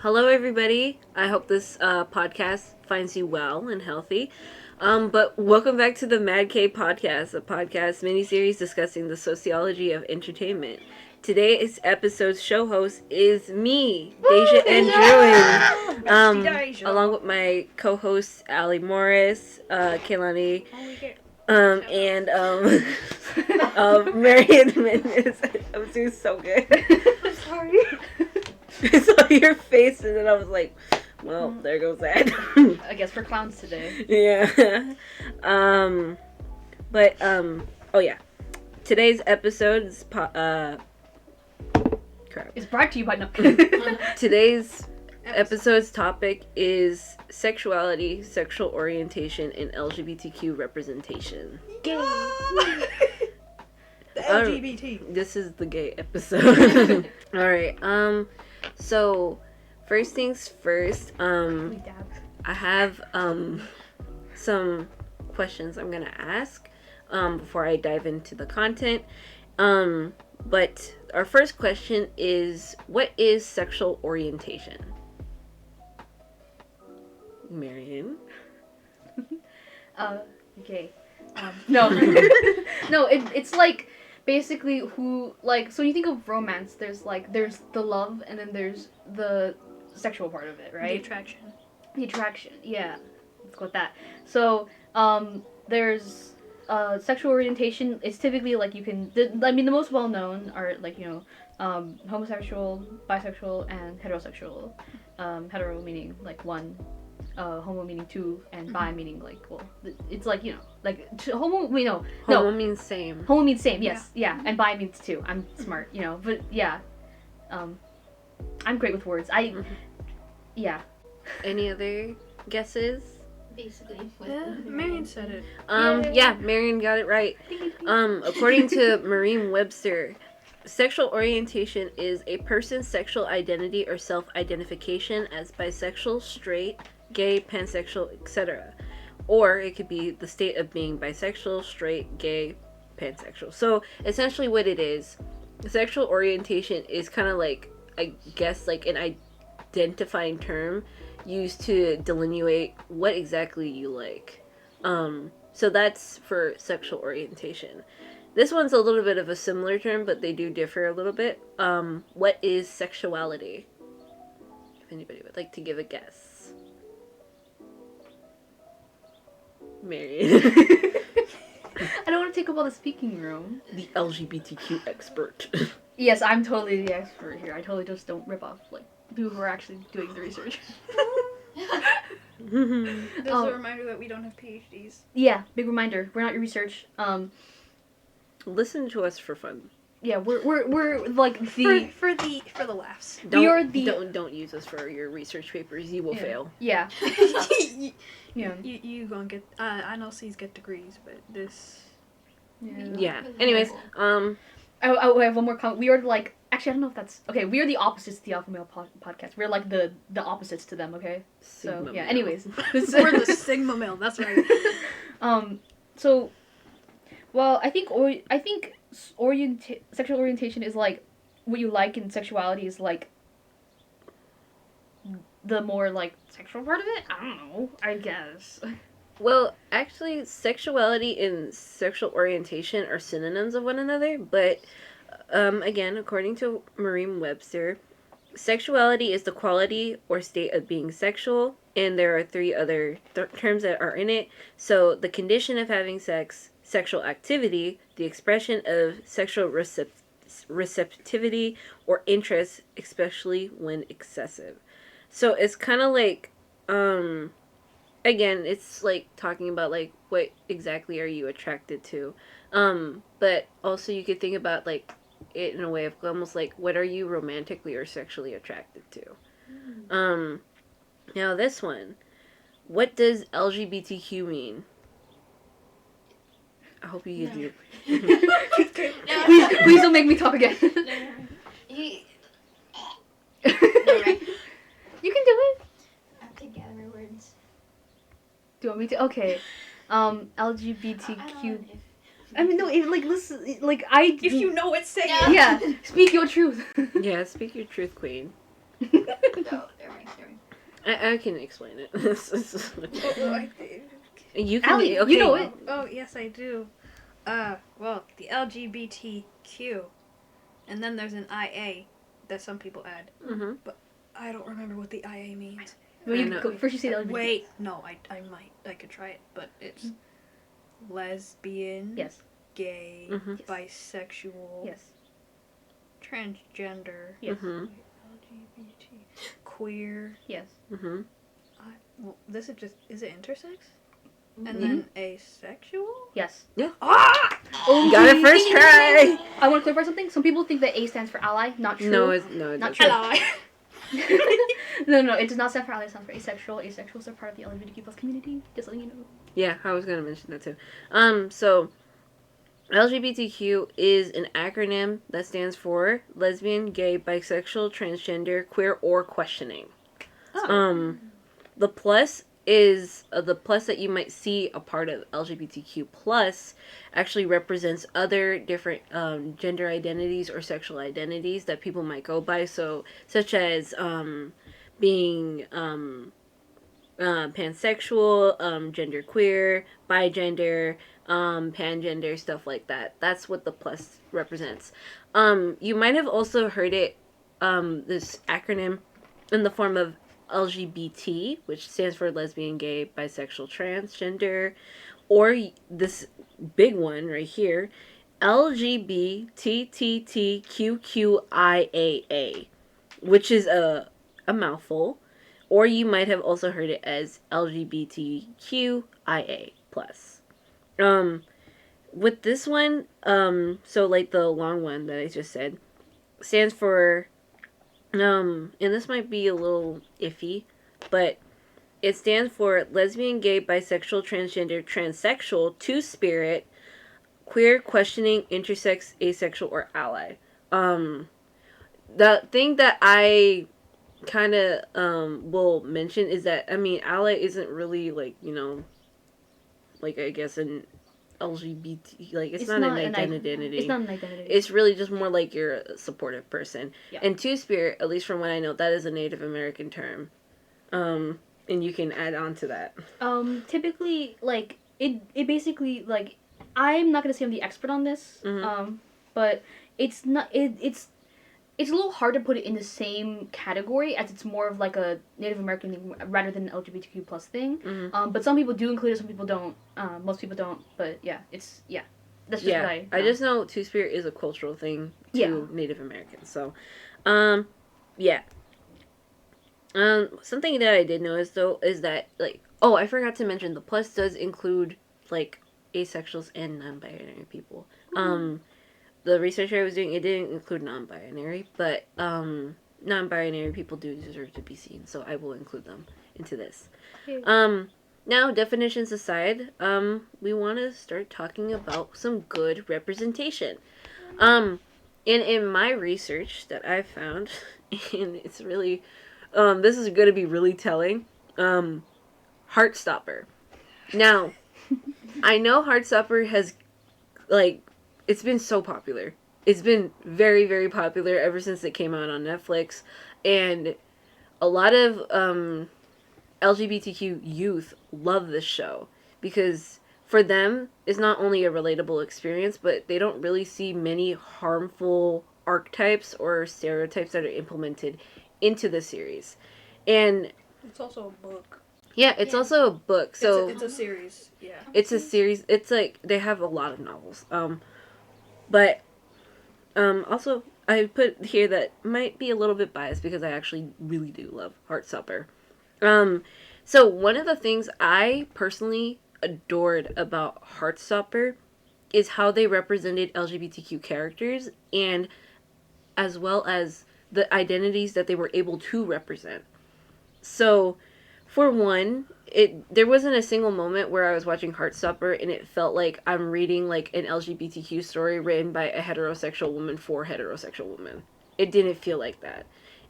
Hello, everybody. I hope this podcast finds you well and healthy. But welcome back to the Mad K podcast, a podcast miniseries discussing the sociology of entertainment. Today's episode's show host is me, Deja and Druin, along with my co-hosts Ali Morris, Kaylani, and Marian Mendez. I'm doing so good. I'm sorry. I saw your face and then I was like, well, there goes that. I guess we're clowns today. Yeah. Oh yeah. Today's episode is crap. It's brought to you by no. Today's episode's topic is sexuality, sexual orientation, and LGBTQ representation. Gay. The LGBT. This is the gay episode. All right. So first things first. I have some questions I'm gonna ask before I dive into the content. But our first question is, what is sexual orientation? Marian? Okay. No. No, it's like basically who, like, so when you think of romance, there's the love and then there's the sexual part of it, right? The attraction, yeah. Let's go with that. So, there's sexual orientation is typically like the most well known are homosexual, bisexual, and heterosexual. Hetero meaning like one, homo meaning two, and bi meaning like, well, it's like, homo Means same. Homo means same, yes, yeah, and bi means two. I'm smart, but yeah, I'm great with words. Yeah. Any other guesses? Basically. Yeah, Marion said it. Yeah, Marion got it right. According to Merriam-Webster, sexual orientation is a person's sexual identity or self-identification as bisexual, straight, gay, pansexual, etc. Or it could be the state of being bisexual, straight, gay, pansexual. So essentially what it is, sexual orientation is kind of like, I guess, like an identifying term used to delineate what exactly you like. So that's for sexual orientation. This one's a little bit of a similar term, but they do differ a little bit. What is sexuality? If anybody would like to give a guess. Marion. I don't want to take up all the speaking room. The LGBTQ expert. Yes, I'm totally the expert here. I totally just don't rip off like people who are actually doing the research. This is a reminder that we don't have PhDs. Yeah, big reminder. We're not your research. Listen to us for fun. Yeah, we're like the for the laughs. Don't use us for your research papers. You will fail. Yeah. Yeah. You gonna get NLCs get degrees, but this. Yeah. Anyways, I have one more comment. We are like, actually I don't know if that's okay. We are the opposites to the Alpha Male podcast. We're like the opposites to them. Okay. Sigma so yeah. male. Anyways, We're the Sigma male. That's right. So, well, I think sexual orientation is like what you like, and sexuality is like the more like sexual part of it. I don't know. I guess. well, actually, sexuality and sexual orientation are synonyms of one another, but again, according to Merriam-Webster, sexuality is the quality or state of being sexual, and there are three other terms that are in it. So, the condition of having sex, sexual activity, the expression of sexual receptivity or interest, especially when excessive. So, it's kind of like, again, it's like talking about like what exactly are you attracted to, but also you could think about like it in a way of almost like what are you romantically or sexually attracted to. Now this one, what does LGBTQ mean? I hope you do. Please don't make me talk again. You can do it. I have to gather my words. Do you want me to? Okay. LGBTQ. I mean, no, listen, If you know it, say it. Yeah, speak your truth. Yeah, speak your truth, queen. No, never I can explain it. You can. Allie, Okay. you know it. Oh, yes, I do. Well, the LGBTQ, and then there's an IA that some people add. Mm-hmm. I don't remember what the IA means. Well, I you know. go, first you say LGBT. Wait, no, I might. I could try it, but it's lesbian, Yes. gay, Mm-hmm. bisexual, Yes. transgender, Yes. Mm-hmm. LGBT, queer. Yes. Mm-hmm. Well, this is it intersex? And Mhm. then asexual? Yes. Ah! You got it first try. I want to clarify something. Some people think that A stands for ally. Not true. No, it's no. It's Not not true. Hello. No, it does not stand for ally. It stands for asexual. Asexuals are part of the LGBTQ plus community. Just letting you know. Yeah, I was gonna mention that too. So LGBTQ is an acronym that stands for lesbian, gay, bisexual, transgender, queer, or questioning. Oh. The plus is the plus that you might see a part of LGBTQ plus actually represents other different gender identities or sexual identities that people might go by. So such as being pansexual, genderqueer, bigender, pangender, stuff like that. That's what the plus represents. You might have also heard it, this acronym, in the form of LGBT, which stands for lesbian, gay, bisexual, transgender, or this big one right here, LGBTQQIAA, which is a mouthful. Or you might have also heard it as LGBTQIA plus. With this one, so like the long one that I just said, stands for, and this might be a little iffy, but it stands for lesbian, gay, bisexual, transgender, transsexual, two-spirit, queer, questioning, intersex, asexual, or ally. The thing that I kind of will mention is that, I mean, ally isn't really like, like, I guess an LGBT, like it's not an identity. It's not an identity. It's really just more like you're a supportive person. Yeah. And two-spirit, at least from what I know, that is a Native American term. And you can add on to that. Typically, like it basically, like, I'm not gonna say I'm the expert on this. Mm-hmm. But it's not it's a little hard to put it in the same category, as it's more of like a Native American thing rather than an LGBTQ plus thing. Mm-hmm. But some people do include it, some people don't. Most people don't. But yeah, that's just what I know. I just know two-spirit is a cultural thing to Yeah. Native Americans. So, yeah. Something that I did notice though is that, like, oh, I forgot to mention, the plus does include like asexuals and non-binary people. The research I was doing, it didn't include non-binary, but non-binary people do deserve to be seen, so I will include them into this. Now, definitions aside, we want to start talking about some good representation. In my research that I found, and it's really, this is going to be really telling, Heartstopper. Now, I know Heartstopper has, like, it's been so popular. It's been very, very popular ever since it came out on Netflix. And a lot of LGBTQ youth love this show. Because for them, it's not only a relatable experience, but they don't really see many harmful archetypes or stereotypes that are implemented into the series. And It's also a book. yeah, it's also a book. So It's a series. Yeah. it's a series. It's like they have a lot of novels. But also I put here that might be a little bit biased because I actually really do love Heartstopper. So one of the things I personally adored about Heartstopper is how they represented LGBTQ characters, and as well as the identities that they were able to represent. So, for one, there wasn't a single moment where I was watching Heartstopper and it felt like I'm reading like an LGBTQ story written by a heterosexual woman for heterosexual women. It didn't feel like that.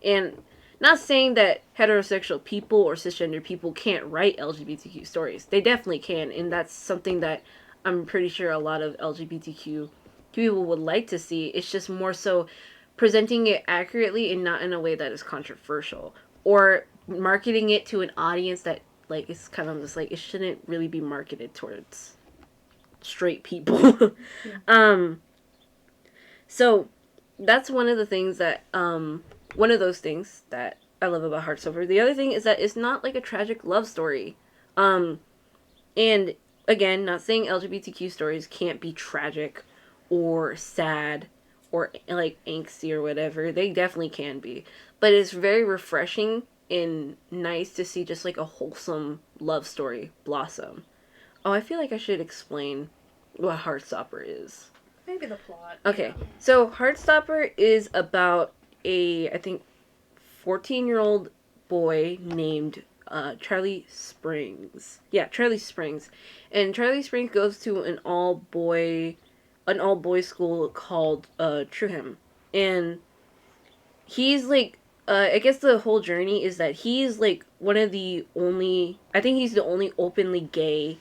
And not saying that heterosexual people or cisgender people can't write LGBTQ stories. They definitely can, and that's something that I'm pretty sure a lot of LGBTQ people would like to see. It's just more so presenting it accurately and not in a way that is controversial, or marketing it to an audience that like it's kind of just like it shouldn't really be marketed towards straight people. So that's one of the things that one of those things that I love about Heartstopper. The other thing is that it's not like a tragic love story. And again, not saying LGBTQ stories can't be tragic or sad or like angsty or whatever. They definitely can be. But it's very refreshing and nice to see just like a wholesome love story blossom. Oh, I feel like I should explain what Heartstopper is. Maybe the plot. Okay, so Heartstopper is about a, I think, 14-year-old boy named Charlie Springs. Yeah, Charlie Springs. And Charlie Springs goes to an all-boys school called Truham. And he's like, I guess the whole journey is that he's like one of the only, I think he's the only openly gay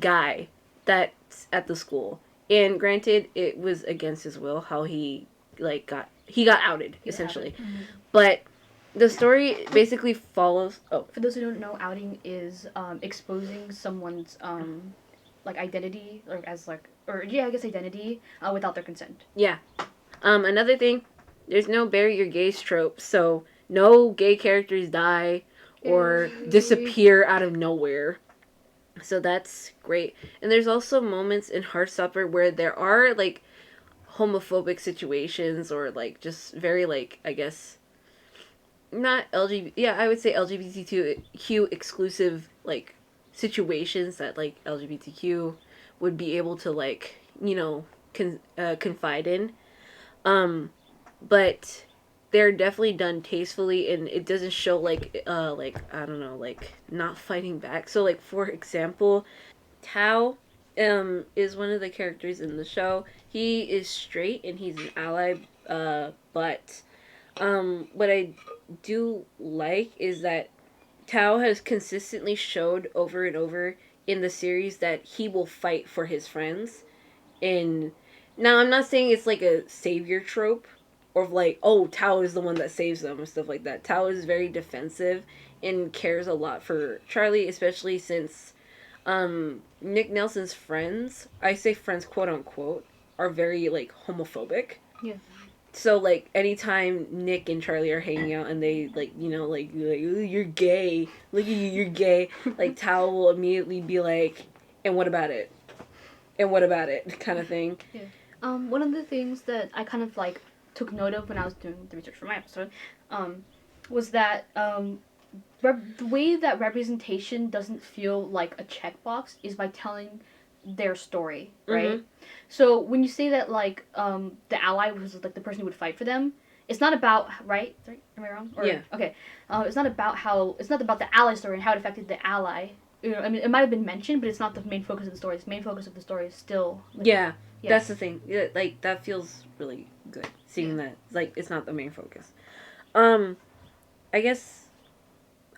guy that's at the school. And granted, it was against his will how he like got outed essentially. Mm-hmm. But the story basically follows. Oh, For those who don't know, outing is exposing someone's like identity, or as like, or yeah, I guess identity without their consent. yeah. Another thing, there's no bury your gays trope, so no gay characters die or disappear out of nowhere. So that's great. And there's also moments in Heartstopper where there are like homophobic situations or like just very like I guess not LGBT, yeah, I would say LGBTQ exclusive like situations that like LGBTQ would be able to like, you know, confide in. But they're definitely done tastefully and it doesn't show like I don't know, like not fighting back. So like for example, Tao is one of the characters in the show. He is straight and he's an ally, but what I do like is that Tao has consistently showed over and over in the series that he will fight for his friends. And now I'm not saying it's like a savior trope or like, oh, Tao is the one that saves them and stuff like that. Tao is very defensive and cares a lot for Charlie, especially since Nick Nelson's friends, I say friends quote unquote, are very like homophobic. Yeah. So like anytime Nick and Charlie are hanging out and they like, you know, like ooh, you're gay, look at you, you're gay, like Tao will immediately be like, and what about it? And what about it? Kind of thing. Yeah. One of the things that I kind of like took note of when I was doing the research for my episode, was that the way that representation doesn't feel like a checkbox is by telling their story, right? Mm-hmm. So when you say that like the ally was like the person who would fight for them, it's not about right. Am I wrong? Or, yeah. Okay. It's not about the ally story and how it affected the ally. You know, I mean, it might have been mentioned, but it's not the main focus of the story. The main focus of the story is still. Like, yeah. That's the thing. Yeah, like that feels really good seeing that like it's not the main focus. I guess.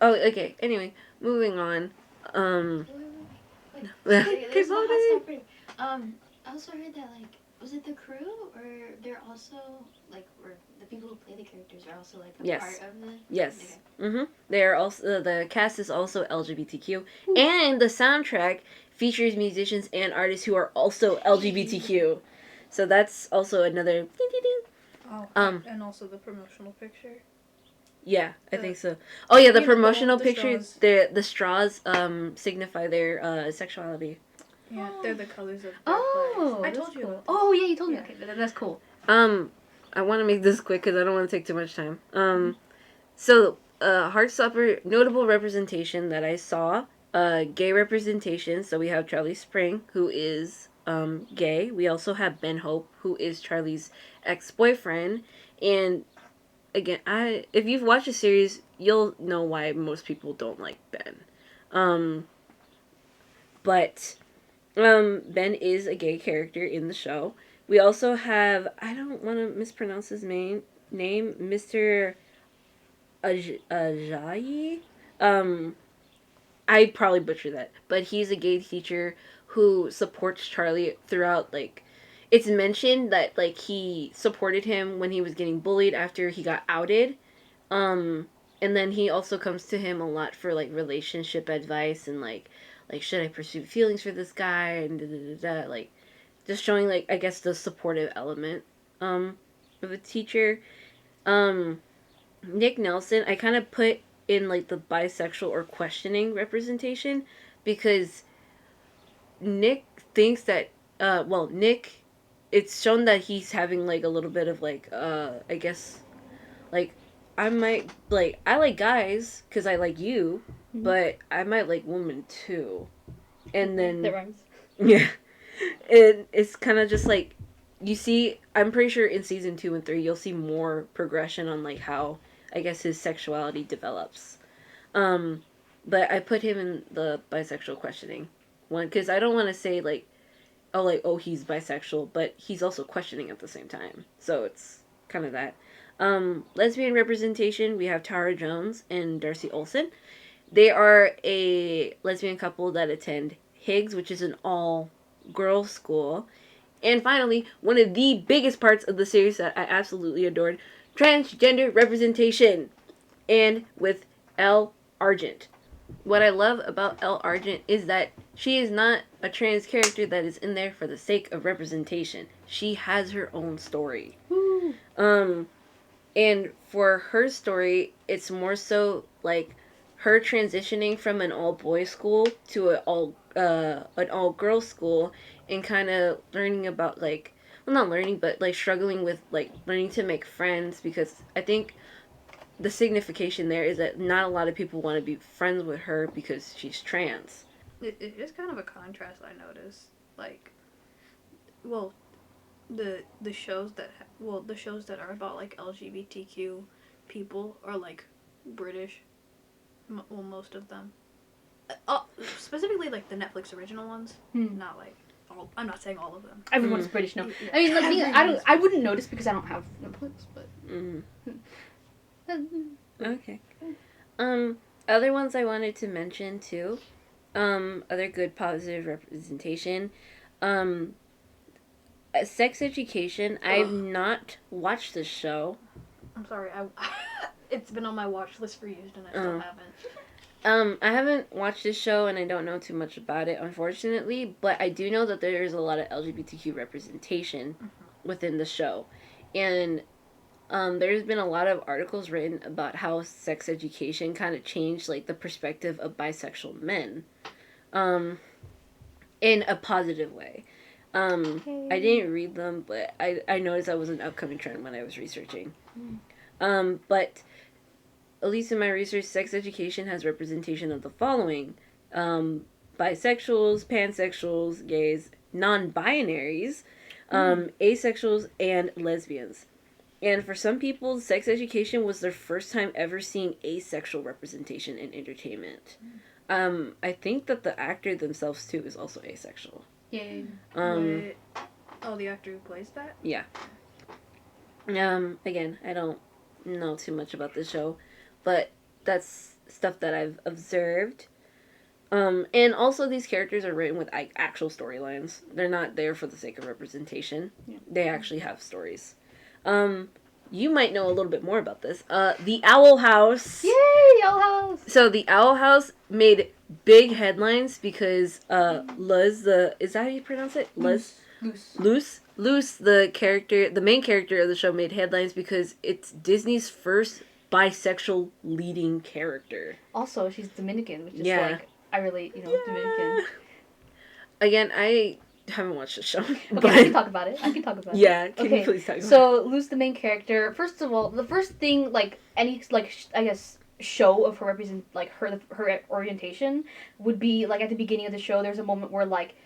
Oh, okay. Anyway, moving on. There's one hot topic. I also heard that like, was it the crew or they're also like, or the people who play the characters are also like a Yes. part of the. Yes. Mm-hmm. They are also the cast is also LGBTQ, and the soundtrack features musicians and artists who are also LGBTQ. So that's also another. Ding, ding, ding. Oh, and also the promotional picture. Yeah, I think so. Oh yeah, the You know, promotional the pictures. straws. The straws signify their sexuality. Yeah, they're the colors of. Oh, I that's told you. cool. About this. Oh yeah, you told me. Yeah. Okay, that's cool. I want to make this quick because I don't want to take too much time. So Heartstopper notable representation that I saw. Gay representation. So we have Charlie Spring, who is gay. We also have Ben Hope, who is Charlie's ex-boyfriend. And again, if you've watched the series, you'll know why most people don't like Ben. But Ben is a gay character in the show. We also have, I don't want to mispronounce his name, Mr. Ajayi. I probably butchered that, but he's a gay teacher who supports Charlie throughout, like, it's mentioned that, like, he supported him when he was getting bullied after he got outed. And then he also comes to him a lot for like relationship advice and like should I pursue feelings for this guy and da, da, da, da, like just showing like I guess the supportive element of a teacher. Um Nick Nelson I kind of put in like the bisexual or questioning representation because Nick thinks that Nick it's shown that he's having like a little bit of like I guess like I might like I like guys because I like you, but I might like women too. And then That rhymes. yeah, and it's kind of just like you see. I'm pretty sure in season 2 and 3 you'll see more progression on like how I guess his sexuality develops. Um, but I put him in the bisexual questioning one because I don't want to say like oh he's bisexual, but he's also questioning at the same time. So it's kind of that. Lesbian representation, we have Tara Jones and Darcy Olsen. They are a lesbian couple that attend Higgs, which is an all girls school. And finally, one of the biggest parts of the series that I absolutely adored, transgender representation. And with Elle Argent. What I love about Elle Argent is that she is not a trans character that is in there for the sake of representation. She has her own story. Woo. And for her story, it's more so like her transitioning from an all boys school to an all girls school and kind of learning about like well not learning but like struggling with like learning to make friends because I think the signification there is that not a lot of people want to be friends with her because she's trans. It is kind of a contrast I noticed. Like, well, the shows that the shows that are about like LGBTQ people are like British. Well, most of them. Specifically like the Netflix original ones. Not like all. I'm not saying all of them. Everyone's British now. Yeah. I mean, like me, I wouldn't notice because I don't have Netflix, but. Okay. Other ones I wanted to mention too. Other good positive representation. Sex Education. I've not watched this show. I'm sorry. It's been on my watch list for years and I still haven't. I haven't watched this show and I don't know too much about it, unfortunately. But I do know that there's a lot of LGBTQ representation within the show, and there's been a lot of articles written about how sex education kind of changed like the perspective of bisexual men, in a positive way. I didn't read them, but I noticed that was an upcoming trend when I was researching. But at least in my research, sex education has representation of the following: bisexuals, pansexuals, gays, non-binaries, asexuals, and lesbians. And for some people, sex education was their first time ever seeing asexual representation in entertainment. I think that the actor themselves too is also asexual. Yay. The actor who plays that? Yeah. Again, I don't know too much about the show, but that's stuff that I've observed. And also these characters are written with actual storylines. They're not there for the sake of representation. Yeah. They actually have stories. You might know a little bit more about this. The Owl House. Yay, Owl House! So the Owl House made big headlines because Luz, is that how you pronounce it? Luz? Luce, the main character of the show, made headlines because it's Disney's first bisexual leading character. Also, she's Dominican, which is like, I relate, Dominican. Again, I haven't watched the show. Okay, I can talk about it. Yeah, can you please talk about it? So, Luce, the main character, first of all, the first thing, like, any, like, I guess, show of her her orientation would be, like, at the beginning of the show, there's a moment where, like,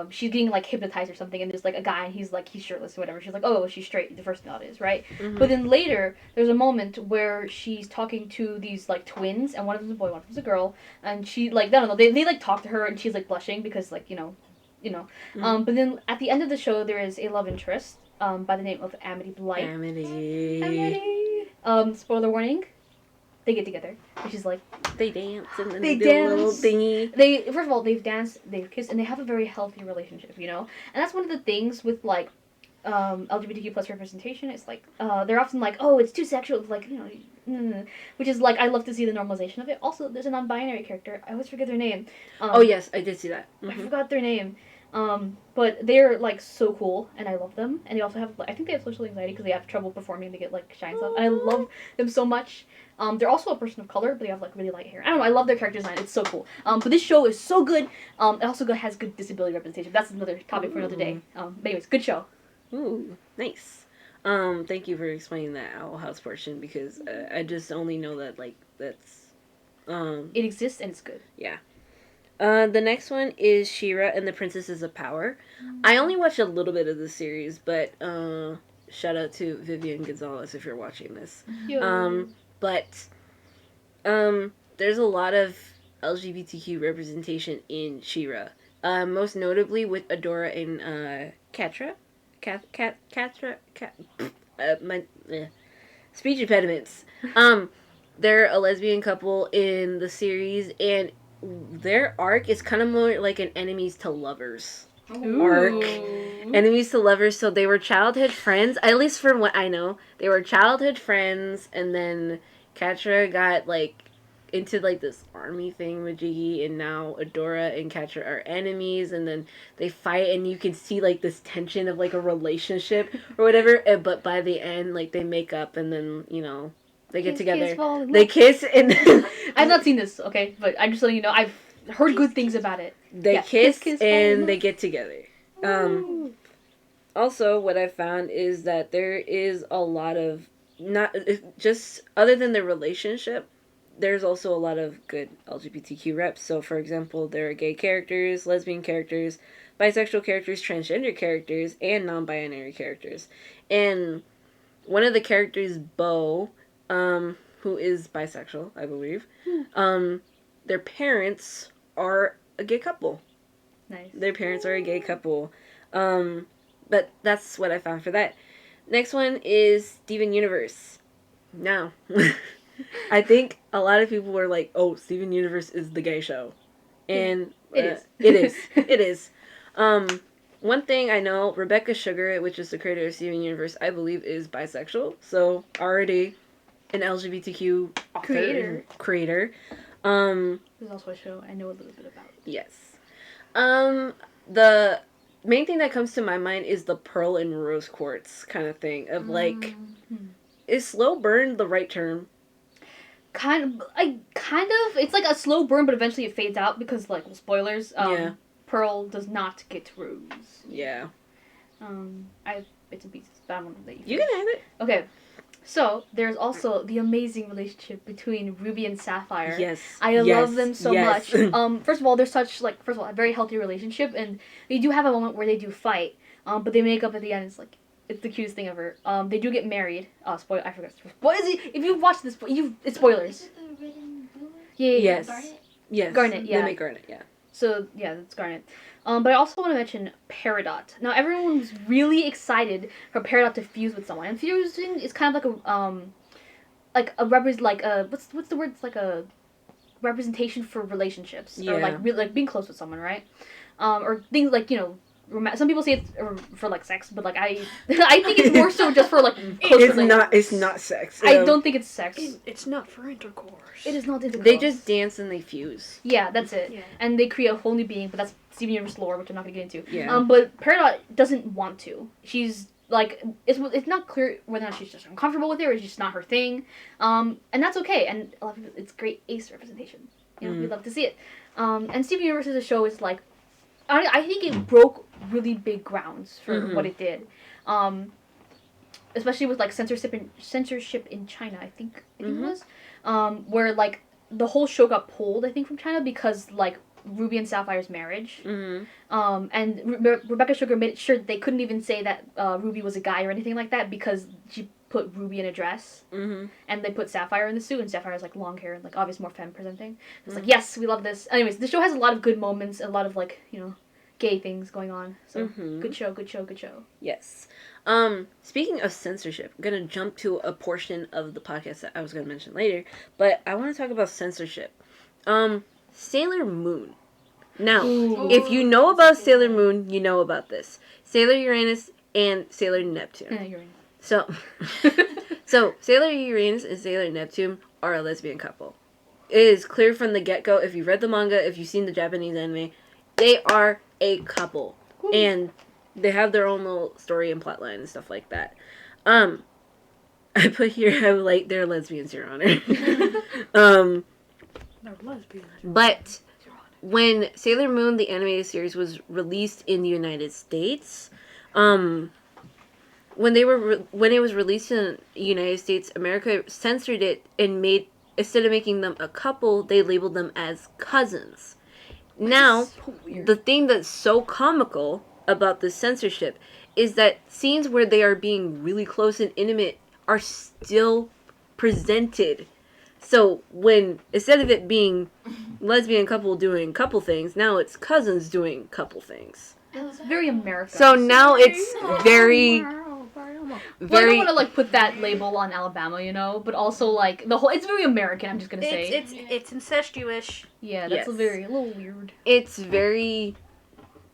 she's getting like hypnotized or something, and there's like a guy and he's shirtless or whatever. She's like, oh, she's straight. The first thought is right, but then later there's a moment where she's talking to these like twins, and one of them's a boy, one of them's a girl, and she like I don't know, they like talk to her, and she's like blushing because like you know. But then at the end of the show there is a love interest by the name of Amity Blight. Amity. Spoiler warning. They get together, which is like they dance and then they do a little thingy. They first of all they've danced, they've kissed, and they have a very healthy relationship, And that's one of the things with like LGBTQ plus representation. It's like they're often like, oh, it's too sexual. It's like, which is like I love to see the normalization of it. Also, there's a non-binary character. I always forget their name. Oh yes, I did see that. I forgot their name. But they're like so cool, and I love them. And they also have, I think they have social anxiety because they have trouble performing. They get like shy and stuff. And I love them so much. They're also a person of color, but they have like really light hair. I don't know. I love their character design. It's so cool. But this show is so good. It also has good disability representation. That's another topic for another day. But anyways, good show. Ooh, nice. Thank you for explaining that Owl House portion because I just only know that like that's. It exists and it's good. Yeah. The next one is She-Ra and the Princesses of Power. I only watched a little bit of the series, but shout out to Vivian Gonzalez if you're watching this. But there's a lot of LGBTQ representation in She-Ra. Most notably with Adora and Catra. Speech impediments. They're a lesbian couple in the series, and their arc is kind of more like an enemies to lovers arc. Enemies to lovers. So they were childhood friends. At least from what I know, they were childhood friends, and then Catra got like into like this army thing with Jiggy, and now Adora and Catra are enemies, and then they fight, and you can see like this tension of like a relationship or whatever. But by the end, like they make up, and then they get together. They kiss, and I've not seen this, okay, but I'm just letting you know I've heard good things about it. They kiss and they get together. Also, what I found is that there is a lot of not just other than the relationship. There's also a lot of good LGBTQ reps. So, for example, there are gay characters, lesbian characters, bisexual characters, transgender characters, and non-binary characters. And one of the characters, Bo, who is bisexual, I believe, their parents are a gay couple. Nice. Their parents are a gay couple. But that's what I found for that. Next one is Steven Universe. Now, I think a lot of people were like, oh, Steven Universe is the gay show. And it is. It is. It is. One thing I know, Rebecca Sugar, which is the creator of Steven Universe, I believe is bisexual. So already an LGBTQ author creator. There's also a show I know a little bit about. Yes. The main thing that comes to my mind is the pearl and rose quartz kind of thing of like, is slow burn the right term? Kind of. It's like a slow burn, but eventually it fades out because, like, well, spoilers. Pearl does not get rose. Yeah. I have bits and pieces, but I don't want to let you. You can have it. Okay. So, there's also the amazing relationship between Ruby and Sapphire. Yes. I love them so much. First of all, they're such, like, a very healthy relationship, and they do have a moment where they do fight, but they make up at the end. It's, like, it's the cutest thing ever. They do get married. I forgot. What is it? If you've watched this, it's spoilers. Is it the red and blue? Yeah. Yes. Garnet? Yes. Garnet, yeah. They make Garnet, yeah. So, yeah, that's Garnet. But I also want to mention Peridot. Now, everyone was really excited for Peridot to fuse with someone. And fusing is kind of like what's the word? It's like a representation for relationships. Yeah. Or, like being close with someone, right? Or things like, some people say it's for like sex, but like I think it's more so just for like close It's not sex. I don't think it's sex. It's not for intercourse. It is not intercourse. They just dance and they fuse. Yeah, that's it. Yeah. And they create a whole new being, but that's Steven Universe lore, which I'm not gonna get into. Yeah. But Peridot doesn't want to. She's like, it's not clear whether or not she's just uncomfortable with it or it's just not her thing. And that's okay. And a lot of people, it's great ace representation. We love to see it. And Steven Universe as a show is like, I think it broke really big grounds for what it did. Especially with like censorship in China, I think it was. Where like the whole show got pulled, I think, from China because like Ruby and Sapphire's marriage. And Rebecca Sugar made sure that they couldn't even say that Ruby was a guy or anything like that because she put Ruby in a dress. And they put Sapphire in the suit, and Sapphire has like long hair and like obviously more femme presenting. It's like, yes, we love this. Anyways, the show has a lot of good moments, a lot of like, gay things going on. So good show. Yes. Speaking of censorship, I'm gonna jump to a portion of the podcast that I was gonna mention later, but I want to talk about censorship. Sailor Moon. Now, if you know about Sailor Moon, you know about this. Sailor Uranus and Sailor Neptune. Yeah, you're right. So, so Sailor Uranus and Sailor Neptune are a lesbian couple. It is clear from the get-go, if you've read the manga, if you've seen the Japanese anime, they are a couple. Woo. And they have their own little story and plotline and stuff like that. I put here, I'm like, they're lesbians, Your Honor. They're lesbians. But when Sailor Moon, the animated series, was released in the United States, when it was released in the United States, America censored it and made, instead of making them a couple, they labeled them as cousins. Now, So weird. the thing that's so comical about this censorship is that scenes where they are being really close and intimate are still presented. So when, instead of it being lesbian couple doing couple things, now it's cousins doing couple things. It's very American. So now it's very, Well, I don't very, want to like put that label on Alabama, you know, but also like the whole. It's very American. I'm just gonna say. It's incestuous. Yeah, that's Yes. a little weird. it's very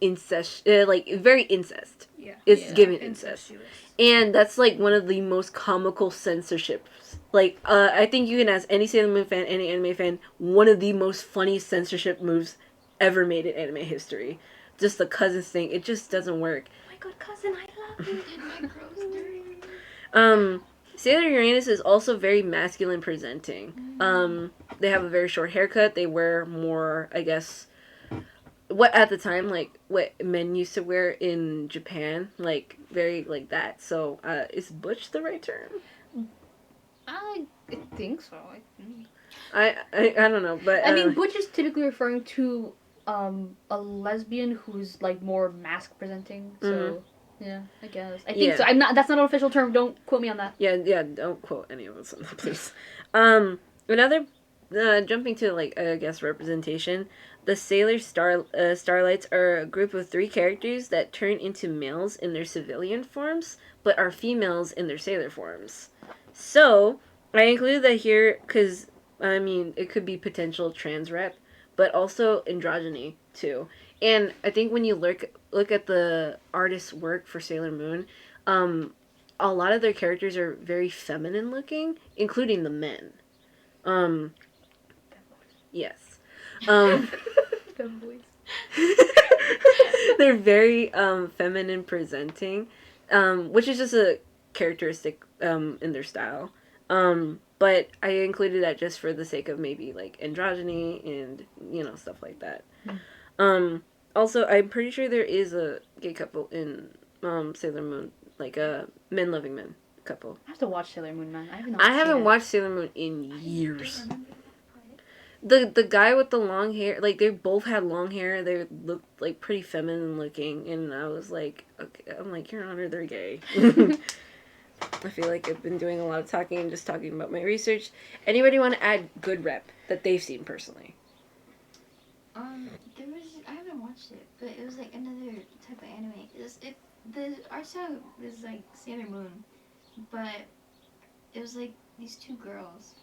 incest, very incest. Yeah. It's Yeah. given incest. Incestuous. And that's like one of the most comical censorships. Like, I think you can ask any Sailor Moon fan, any anime fan, one of the most funny censorship moves ever made in anime history. Just the cousins thing, it just doesn't work. Oh my god, cousin, I love you. Did my gross dirty. Sailor Uranus is also very masculine presenting. They have a very short haircut. They wear more, I guess, what at the time, like what men used to wear in Japan, like very like that. So, is butch the right term? I think so. I don't know, but I mean, butch is typically referring to a lesbian who's like more mask presenting. So yeah, I guess I think Yeah. so. I'm not. That's not an official term. Don't quote me on that. yeah, don't quote any of us on that, please. Another jumping to like I guess representation. The Sailor Starlights are a group of 3 characters that turn into males in their civilian forms, but are females in their sailor forms. So, I included that here because, I mean, it could be potential trans rep, but also androgyny, too. And I think when you look at the artist's work for Sailor Moon, a lot of their characters are very feminine looking, including the men. Yes. They're very feminine presenting, which is just a characteristic in their style. But I included that just for the sake of maybe like androgyny and stuff like that. Also, I'm pretty sure there is a gay couple in Sailor Moon, like a men loving men couple. I have to watch Sailor Moon, man. I haven't watched Sailor Moon in years. The guy with the long hair, like they both had long hair. They looked like pretty feminine looking, and I was like, okay, I'm like, Your Honor, they're gay. I feel like I've been doing a lot of talking and just talking about my research. Anybody want to add good rep that they've seen personally? There was, I haven't watched it, but it was like another type of anime. The art style was like Sailor Moon, but it was like these 2 girls.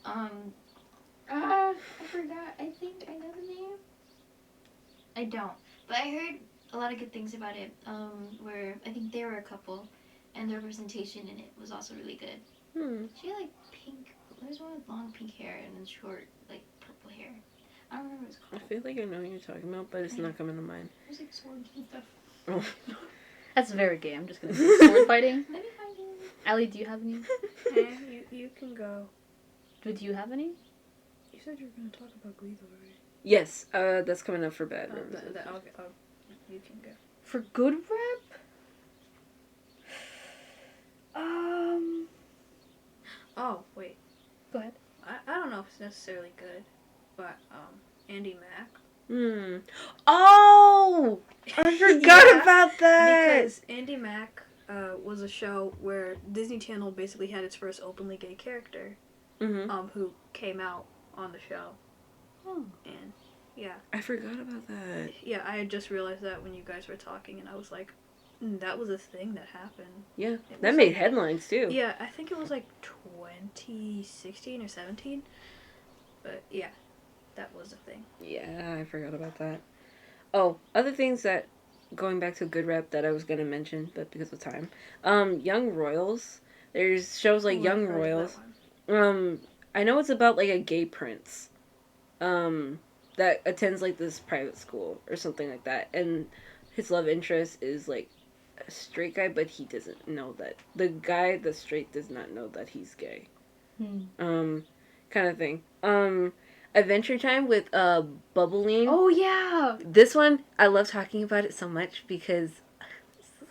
I forgot. I think I know the name. I don't, but I heard a lot of good things about it. Where I think they were a couple, and the representation in it was also really good. She had like pink. There's one with long pink hair and then short like purple hair. I don't remember what it's I called. feel like I know what you're talking about, but it's not coming to mind. There's like swords and stuff. Oh. That's very gay. I'm just gonna say sword fighting. Let me find it. Allie, do you have any? You can go. Do you have any? You said you were going to talk about Glee though, right? Yes, that's coming up for bad. You can go. For good rep? Oh, wait. Go ahead. I don't know if it's necessarily good, but Andy Mack. Oh, I forgot Yeah, about that. Because Andy Mack was a show where Disney Channel basically had its first openly gay character, who came out on the show. Oh. And yeah. I forgot about that. Yeah, I had just realized that when you guys were talking, and I was like, that was a thing that happened. Yeah, It that was made like- headlines too. Yeah, I think it was like 2016 or 17. But yeah, that was a thing. Yeah, I forgot about that. Oh, other things that going back to a good rep that I was gonna mention, but because of time, Young Royals. There's shows like Young Royals. I know it's about like a gay prince, that attends like this private school or something like that, and his love interest is like a straight guy, but he doesn't know that the guy that's straight does not know that he's gay. Kind of thing. Adventure Time with Bubbling. Oh yeah. This one I love talking about it so much because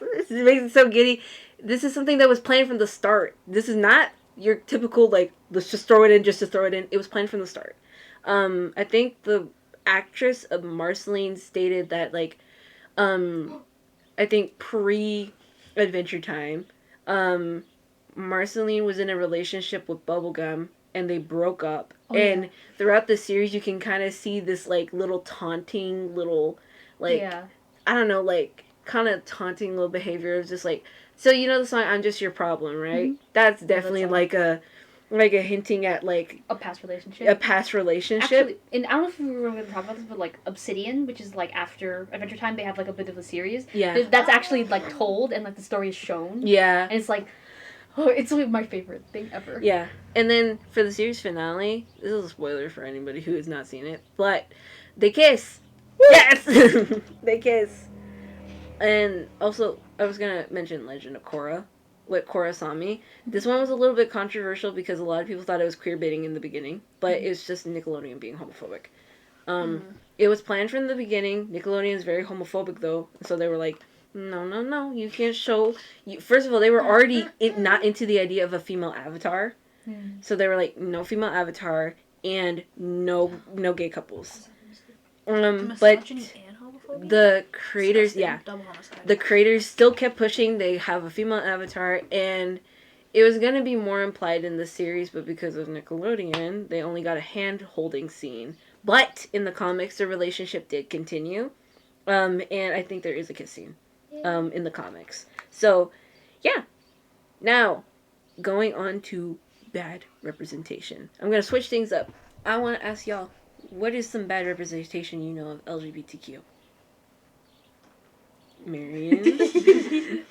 it makes it so giddy. This is something that was planned from the start. This is not your typical like let's just throw it in just to throw it in. It was planned from the start. I think the actress of Marceline stated that like I think pre Adventure Time, Marceline was in a relationship with Bubblegum and they broke up. Oh, and yeah. throughout the series you can kind of see this like little taunting little like Yeah. I don't know, like kind of taunting little behavior of just like, so you know the song "I'm Just Your Problem," right? That's definitely like a hinting at like a past relationship. a past relationship. Actually, and I don't know if we were going to talk about this, but like Obsidian, which is like after Adventure Time, they have like a bit of a series. Yeah. That's actually like told and like the story is shown. Yeah. And it's like, oh, it's like my favorite thing ever. Yeah. And then for the series finale, this is a spoiler for anybody who has not seen it, but they kiss. Woo! Yes! They kiss. And also, I was going to mention Legend of Korra with Korrasami. This one was a little bit controversial because a lot of people thought it was queerbaiting in the beginning, but it's just Nickelodeon being homophobic. It was planned from the beginning. Nickelodeon is very homophobic, though, so they were like, no, you can't show... First of all, they were already not into the idea of a female avatar, so they were like, no female avatar and no gay couples. But the creators, the creators still kept pushing. They have a female avatar, and it was going to be more implied in the series, but because of Nickelodeon, they only got a hand-holding scene. But in the comics, the relationship did continue, and I think there is a kiss scene in the comics. So, yeah. Now, going on to bad representation. I'm going to switch things up. I want to ask y'all, what is some bad representation you know of LGBTQ? Marion?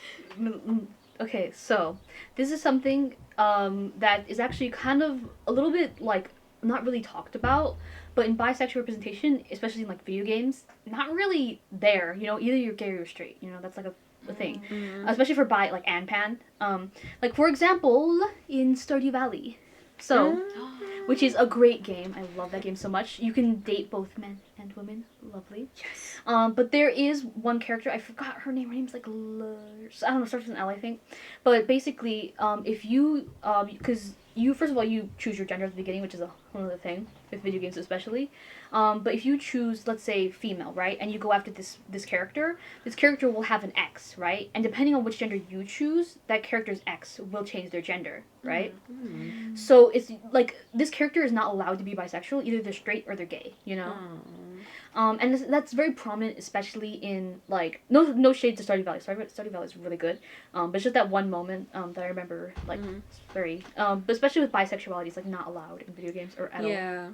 Okay, so this is something that is actually kind of a little bit like not really talked about, but in bisexual representation, especially in like video games, not really there. You know, either you're gay or you're straight. You know, that's like a thing, especially for bi like and pan. Like for example, in Stardew Valley, so which is a great game. I love that game so much. You can date both men and women. Lovely. Yes. But there is one character, I forgot her name. Her name's like I don't know, starts with an L, I think. But basically, if you because you first of all you choose your gender at the beginning, which is a whole other thing with video games especially. But if you choose, let's say, female, right, and you go after this character will have an X, right, and depending on which gender you choose, that character's X will change their gender, right. Mm-hmm. So it's like this character is not allowed to be bisexual. Either they're straight or they're gay, you know. And that's very prominent, especially in like no shade to Stardew Valley. Stardew Valley is really good, but it's just that one moment that I remember like it's very but especially with bisexuality, it's like not allowed in video games or at all. Yeah,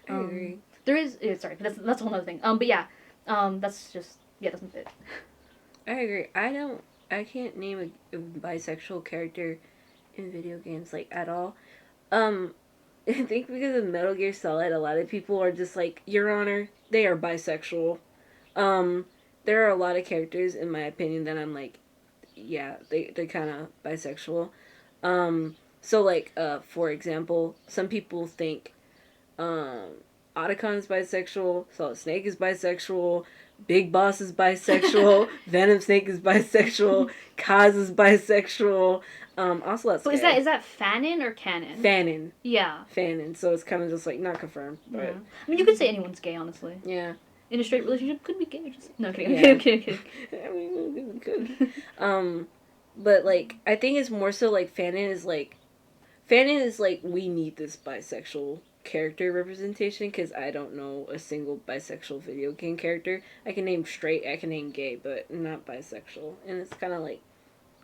I agree. There is sorry, but that's a whole other thing. But yeah, that's just that's my bit. I agree. I can't name a bisexual character in video games like at all. I think because of Metal Gear Solid, a lot of people are just like, Your Honor, they are bisexual. There are a lot of characters, in my opinion, that I'm like, yeah, they're kind of bisexual. So, like, for example, some people think Otacon is bisexual, Solid Snake is bisexual, Big Boss is bisexual, Venom Snake is bisexual, Kaz is bisexual. Ocelot's But gay. is that fanon or canon? Fanon. Yeah. Fanon. So it's kind of just like not confirmed. But Yeah. I mean, you could say anyone's gay, honestly. yeah. In a straight relationship, could be gay. Just no kidding. Yeah. I'm kidding. I mean, it could. But like I think it's more so like Fanon is like we need this bisexual character representation because I don't know a single bisexual video game character. I can name straight, I can name gay, but not bisexual, and it's kind of like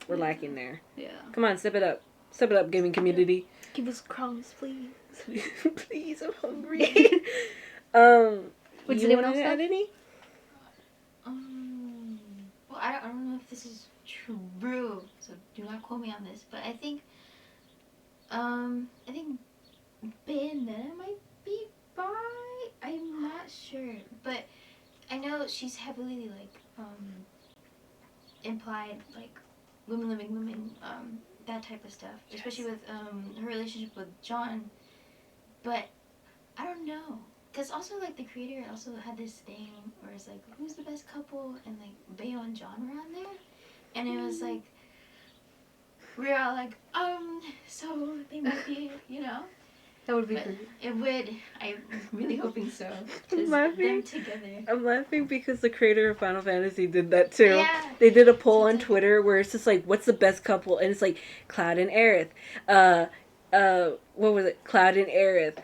we're lacking there. Yeah. Come on, step it up, gaming community. Give us crumbs, please. Please, I'm hungry. Does anyone else have any? if this is true, so do not quote me on this, but I think Bayonetta might be bi. I'm not sure, but I know she's heavily like implied like women living women, that type of stuff, especially with her relationship with John. But I don't know, cause also like the creator also had this thing where it's like who's the best couple, and like Bayo and John were on there, and it was like we were all like so they might be, you know. That would be But great. it would. I'm really hoping so. Just laughing. them together. I'm laughing because the creator of Final Fantasy did that too. Yeah. They did a poll on It's like- Twitter where it's just like, what's the best couple? And it's like Cloud and Aerith. What was it? Cloud and Aerith.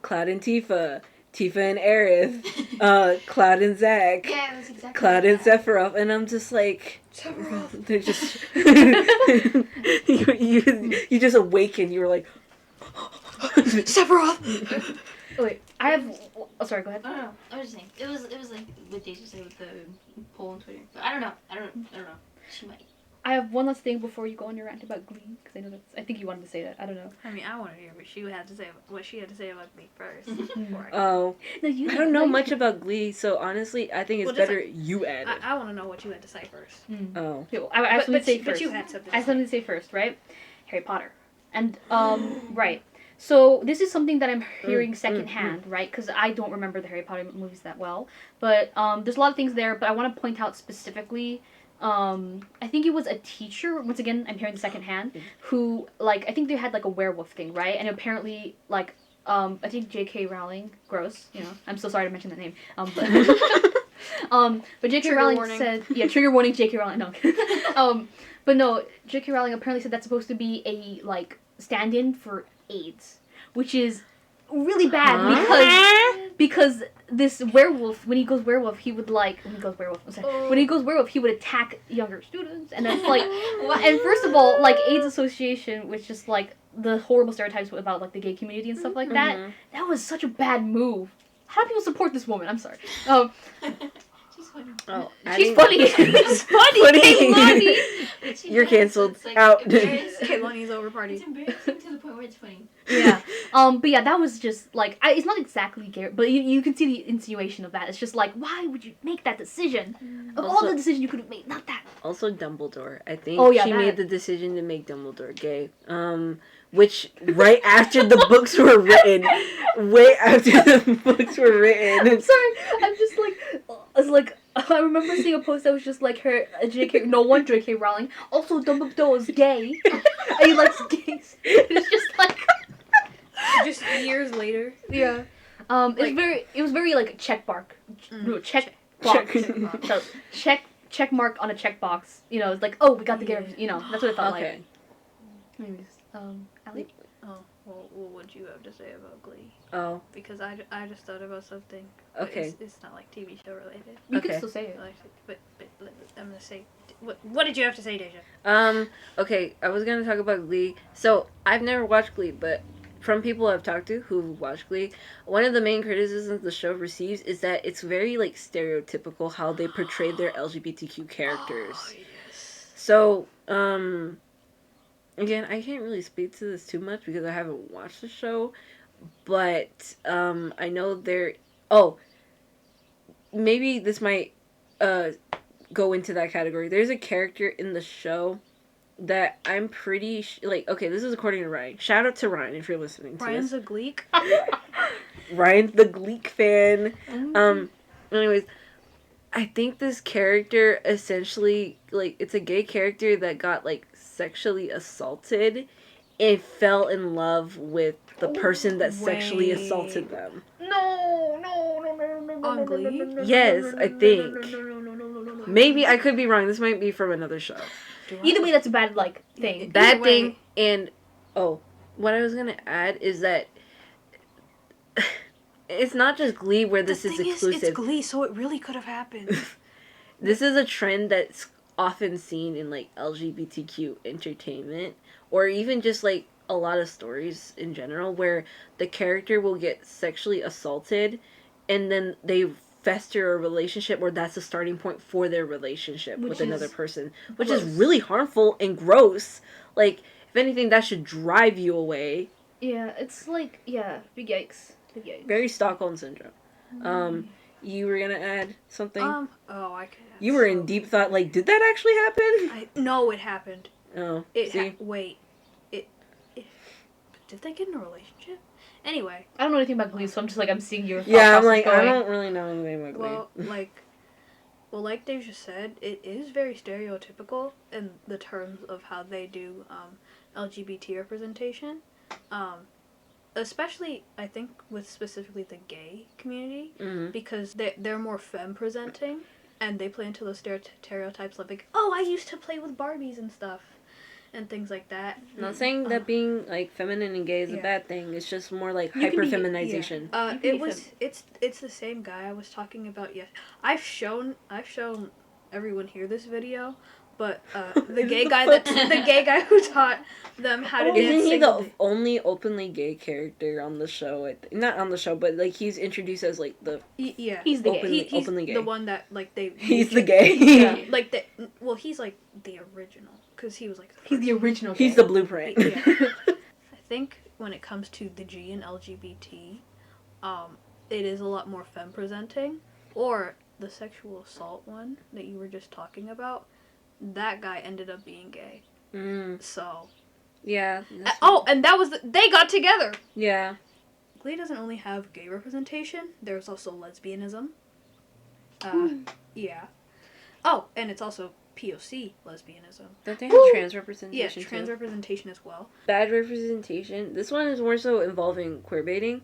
Cloud and Tifa. Tifa and Aerith. Cloud and Zack. Yeah, it was exactly Cloud like and that. Sephiroth. And I'm just like, Sephiroth. they're just you just awaken. You were like, Sephiroth. Oh, wait, I have. Oh, sorry. Go ahead. I don't know. I was just saying. It was like what Deja said with the poll on Twitter. But I don't know. She might. I have one last thing before you go on your rant about Glee, because I know that's. I think you wanted to say that. I don't know. I mean, I want to hear what she had to say. What she had to say about me first. Mhm. before I- oh, No, you. I don't know much about Glee, so honestly, I think it's Well, just better you add it. I want to know what you had to say first. Oh. I have something to say but first. you had something. I have something to say first, right? Harry Potter, and right. So this is something that I'm hearing secondhand, right? Because I don't remember the Harry Potter movies that well, but there's a lot of things there. But I want to point out specifically. I think it was a teacher. Once again, I'm hearing secondhand. Who like I think they had like a werewolf thing, right? And apparently like I think J.K. Rowling, gross. You know, I'm so sorry to mention that name. But J.K. Trigger Rowling warning. said, yeah, trigger warning, J.K. Rowling. No, but no, J.K. Rowling apparently said that's supposed to be a like stand-in for AIDS, which is really bad because this werewolf, when he goes werewolf, he would attack younger students, and that's like, and first of all, like AIDS Association, which is like the horrible stereotypes about like the gay community and stuff like that. That was such a bad move. How do people support this woman? I'm sorry. She's funny. Oh, She's funny. She's funny. But she You're does, canceled. it's, like, Out. embarrassing. Kehlani's over party. It's embarrassing to the point where it's funny. Yeah. But yeah, that was just like it's not exactly gay, but you can see the insinuation of that. It's just like, why would you make that decision? Of all Also- the decisions you could have made, not that. Also, Dumbledore. I think Oh, yeah, she that. made the decision to make Dumbledore gay. Which right after the books were written, way after the books were I'm written. sorry. I'm just like, it's like I remember seeing a post that was just like her J.K. No one J.K. Rowling. Also, Dumbledore is gay. And he likes gays. It's just like. Just years later. Yeah. It was very like check mark. No, check box. So check mark on a check box. You know, it's like, oh, we got the gay. You know, that's what it felt Okay. like. Anyways, Allie? Oh, well, what would you have to say about Glee? Oh, Because I just thought about something. But okay. It's not like TV show related. You Okay. can still say it. But I'm gonna say, what did you have to say, Deja? Okay, I was gonna talk about Glee. So, I've never watched Glee, but from people I've talked to who've watched Glee, one of the main criticisms the show receives is that it's very, like, stereotypical how they portray their LGBTQ characters. Oh, yes. So, again, I can't really speak to this too much because I haven't watched the show, but, I know there... Oh, maybe this might, go into that category. There's a character in the show that I'm pretty like, okay, this is according to Ryan. Shout out to Ryan if you're listening to Ryan's this. a Gleek. Ryan's the Gleek fan. Anyways, I think this character essentially, like, it's a gay character that got, like, sexually assaulted and fell in love with the person that sexually Wait. assaulted them. No. On Glee? Yes, I think. Maybe I could be wrong. This might be from another show. Either way, that's a bad like thing. Bad Either thing. way. And what I was gonna add is that it's not just Glee where this is exclusive. It's Glee, so it really could have happened. This is a trend that's often seen in, like, LGBTQ entertainment, or even just, like, a lot of stories in general, where the character will get sexually assaulted and then they fester a relationship, or that's the starting point for their relationship with another person, which gross. is really harmful and gross. Like, if anything, that should drive you away. Yeah, it's like, big yikes. Big yikes. Very Stockholm syndrome. You were gonna add something? I can. You were in deep thought, like, did that actually happen? No, it happened. Oh, Wait. Did they get in a relationship? Anyway. I don't know anything about Glee, so I'm just like, I'm seeing your yeah, I'm like, I don't really know anything about Glee. Well, like Dave just said, it is very stereotypical in the terms of how they do LGBT representation. Especially, I think, with specifically the gay community, because they're more femme-presenting, and they play into those stereotypes of, like, oh, I used to play with Barbies and stuff, and things like that. I'm not saying that being, like, feminine and gay is a bad thing. It's just more, like, hyper-feminization. It's the same guy I was talking about. Yes, I've shown everyone here this video, but the gay guy who taught them how to dance. Isn't he the only openly gay character on the show? Not on the show, but like he's introduced as like the he's the openly gay. The one that like they he's the gay. Yeah, like the he's like the original because he was like he's the original. Gay. He's the blueprint. Yeah. I think when it comes to the G and LGBT, it is a lot more femme presenting. Or the sexual assault one that you were just talking about. That guy ended up being gay. So. Yeah. And that was they got together. Yeah. Glee doesn't only have gay representation. There's also lesbianism. Yeah. Oh, and it's also POC lesbianism. Don't they have trans representation? Yes, trans representation as well. Bad representation. This one is more so involving queerbaiting.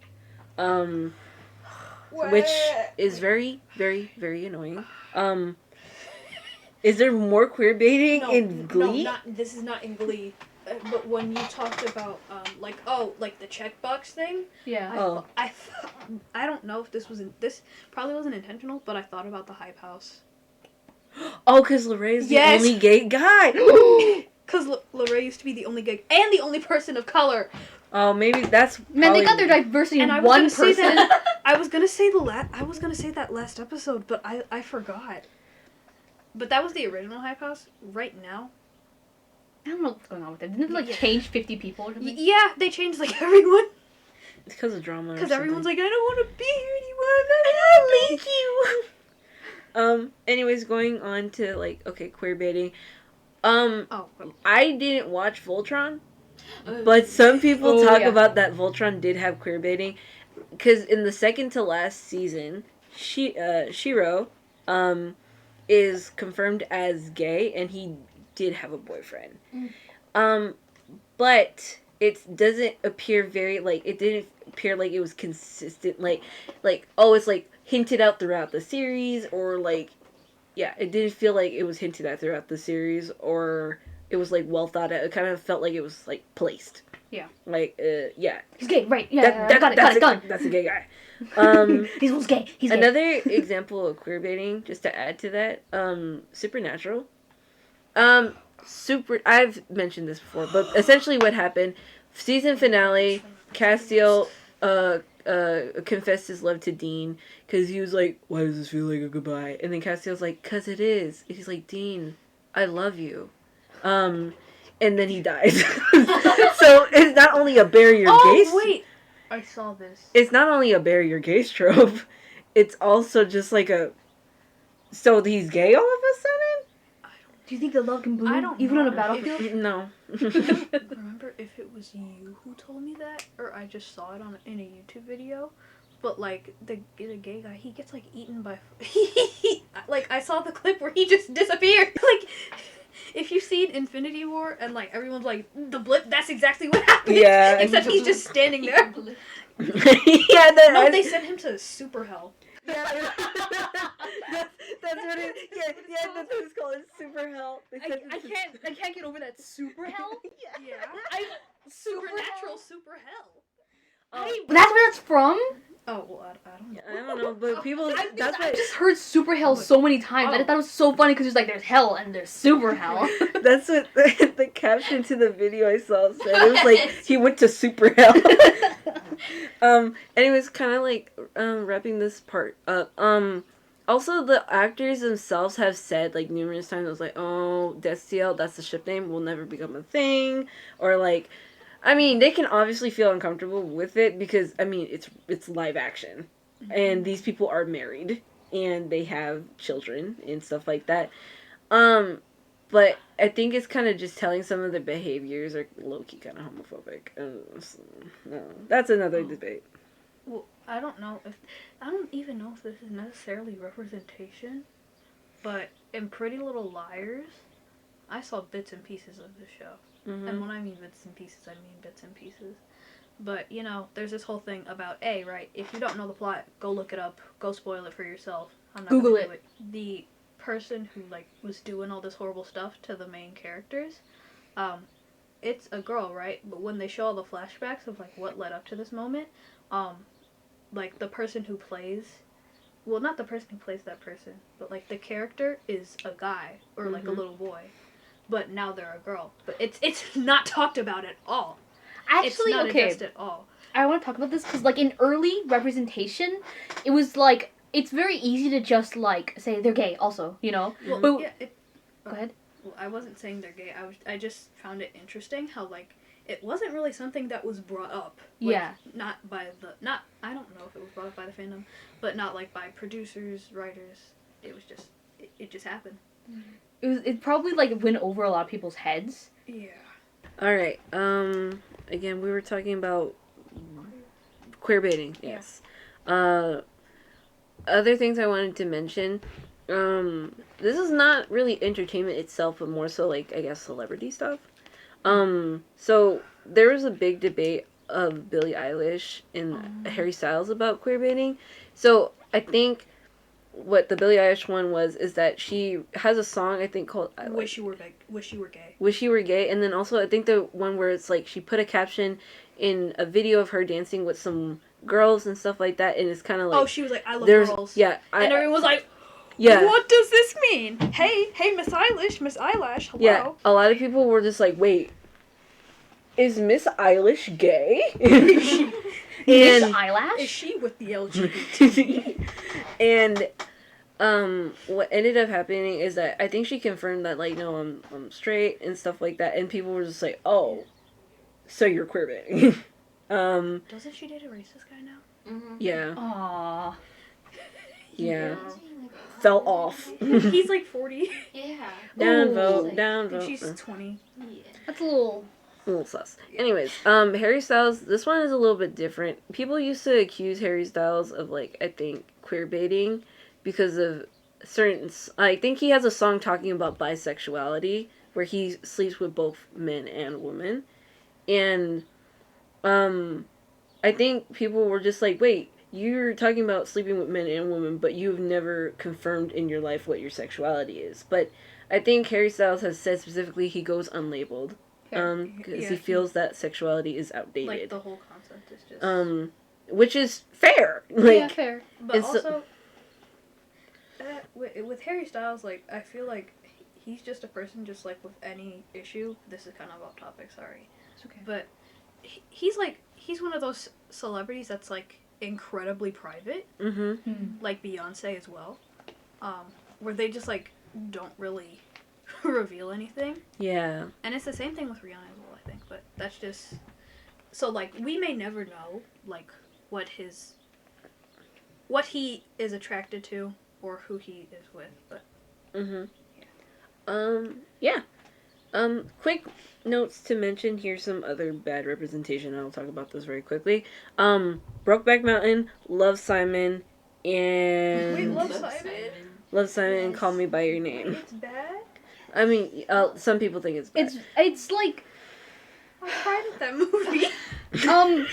Which is very, very, very annoying. Is there more queerbaiting in Glee? No, this is not in Glee. But when you talked about, like the checkbox thing. Yeah. I don't know if this probably wasn't intentional, but I thought about the Hype House. Oh, because Larray is the only gay guy. Because Larray used to be the only gay and the only person of color. Oh, maybe that's. Man, they got their diversity in one person. I was gonna say that last episode, but I forgot. But that was the original Hype House. Right now, I don't know what's going on with it. Didn't it change 50 people or something? Yeah, they changed like everyone. It's because of drama. Because everyone's like, I don't want to be here anymore. I don't like you. Anyways, going on to like queerbaiting. I didn't watch Voltron, but some people talk about that Voltron did have queerbaiting, because in the second to last season, Shiro, is confirmed as gay, and he did have a boyfriend. But it doesn't appear it didn't appear like it was consistent, it's like hinted out throughout the series, or like, yeah, it didn't feel like it was hinted at throughout the series, or it was like well thought out. It kind of felt like it was like placed. Yeah. Like, yeah. He's gay, right? Yeah, got it, done. That's a gay guy. He's gay. He's another gay. example of queerbaiting, just to add to that, Supernatural. I've mentioned this before, but essentially what happened, season finale, Castiel confessed his love to Dean, because he was like, why does this feel like a goodbye? And then Castiel's like, 'cause it is. And he's like, Dean, I love you. And then he dies. So it's not only a barrier gaze. Oh, wait. I saw this. It's not only a barrier gaze trope. It's also just like a... So he's gay all of a sudden? Do you think the love can bloom I don't even know. on a battlefield? No. Remember if it was you who told me that, or I just saw it in a YouTube video. But like the gay guy, he gets like eaten by. Like I saw the clip where he just disappeared. Like if you've seen Infinity War and like everyone's like the blip, that's exactly what happened. Yeah. Except he's just standing there. Yeah. No, they sent him to super hell. Yeah, that's what it is. Yeah, that's what it's called. It's super hell. I can't get over that super hell. Yeah. Supernatural super hell. That's where that's from? Oh well, I don't know. I don't know, but people. That's I what. just heard super hell so many times. I thought it was so funny because like there's hell and there's super hell. That's what the caption to the video I saw said. It was like he went to super hell. Anyways, kind of like wrapping this part up. Also, the actors themselves have said like numerous times, I was like, oh, Destiel, that's the ship name, will never become a thing, or like, I mean, they can obviously feel uncomfortable with it because I mean it's live action, and these people are married and they have children and stuff like that. But I think it's kind of just telling some of the behaviors are low key kind of homophobic. So, no, that's another debate. Well, I don't even know if this is necessarily representation, but in Pretty Little Liars, I saw bits and pieces of the show. Mm-hmm. And when I mean bits and pieces, I mean bits and pieces. But, you know, there's this whole thing about, A, right, if you don't know the plot, go look it up, go spoil it for yourself. I'm not Google gonna it. do it. The person who, like, was doing all this horrible stuff to the main characters, it's a girl, right? But when they show all the flashbacks of, like, what led up to this moment, like, the person who plays, well, not the person who plays that person, but, like, the character is a guy, or, like, a little boy. But now they're a girl. But it's not talked about at all. Actually, It's not okay. addressed at all. I want to talk about this because, like, in early representation, it was like it's very easy to just like say they're gay. Also, you know. Well, But- yeah, Go ahead. Well, I wasn't saying they're gay. I just found it interesting how, like, it wasn't really something that was brought up. Like, Yeah. I don't know if it was brought up by the fandom, but not, like, by producers, writers. It was just, it just happened. It probably like went over a lot of people's heads. Yeah. All right. Again, we were talking about queer baiting. Yes. Other things I wanted to mention. This is not really entertainment itself, but more so like I guess celebrity stuff. So there was a big debate of Billie Eilish and Harry Styles about queer baiting. So I think what the Billie Eilish one is that she has a song I think called Wish You Were Gay. Wish You Were Gay. Wish You Were Gay, and then also I think the one where it's like she put a caption in a video of her dancing with some girls and stuff like that, and it's kind of like, Oh, she was like, I love girls. Yeah, and everyone was like, yeah, what does this mean? Hey, Miss Eyelash, hello. yeah. A lot of people were just like, wait, is Miss Eilish gay? Miss And Eyelash. Is she with the LGBT? and what ended up happening is that I think she confirmed that like, no, I'm straight and stuff like that, and people were just like, oh, so you're queer baiting. Doesn't she date a racist guy now? Mm-hmm. Yeah, Aww. yeah, Like, fell off. He's like 40. yeah. Down Ooh. vote, down And vote. she's 20. Yeah. That's a little. A little sus. Anyways, Harry Styles, this one is a little bit different. People used to accuse Harry Styles of, like, I think, queer baiting because of certain... I think he has a song talking about bisexuality where he sleeps with both men and women. And, I think people were just like, wait, you're talking about sleeping with men and women, but you've never confirmed in your life what your sexuality is. But I think Harry Styles has said specifically he goes unlabeled. Because Yeah, he feels that sexuality is outdated. Like, the whole concept is just... Which is fair. Like, Yeah, fair. But it's also, with Harry Styles, like, I feel like he's just a person, just like with any issue. This is kind of off topic, sorry. It's okay. But he's one of those celebrities that's like incredibly private, like Beyonce as well, where they just like don't really reveal anything. Yeah. And it's the same thing with Rihanna as well, I think. But that's just so like we may never know like what he is attracted to or who he is with, but yeah. Quick notes to mention. Here's some other bad representation. I'll talk about this very quickly. Brokeback Mountain, Love Simon, and wait, Love Simon? and Call Me by Your Wait, Name. it's bad. I mean, some people think it's bad. It's like I cried at that movie. no.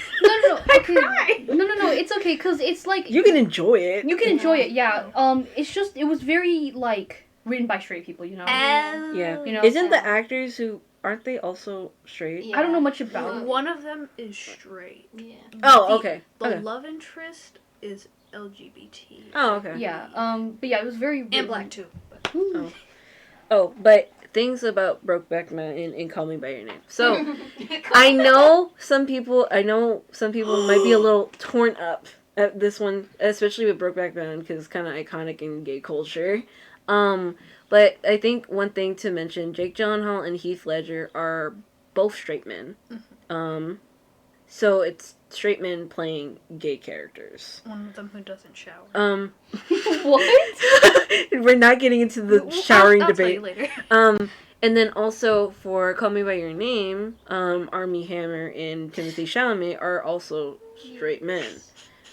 I Okay. cried. No. It's okay because it's like You can enjoy it. you can enjoy it. Yeah. It's just it was very like written by straight people. You know. Yeah. You know. Isn't the actors who aren't they also straight? Yeah. I don't know much about it. One of them is straight. Yeah. Oh, The- okay. The Okay. love interest is LGBT. Oh, okay. Yeah. But yeah, it was very And black too. But. Ooh. Oh, but things about Brokeback Mountain and Call Me by Your Name. So I know some people might be a little torn up at this one, especially with Brokeback Mountain because it's kind of iconic in gay culture. But I think one thing to mention: Jake Gyllenhaal and Heath Ledger are both straight men. So it's straight men playing gay characters. One of them who doesn't shower. What? We're not getting into the showering I'll debate. tell you later. And then also for Call Me by Your Name, Armie Hammer and Timothy Chalamet are also straight men.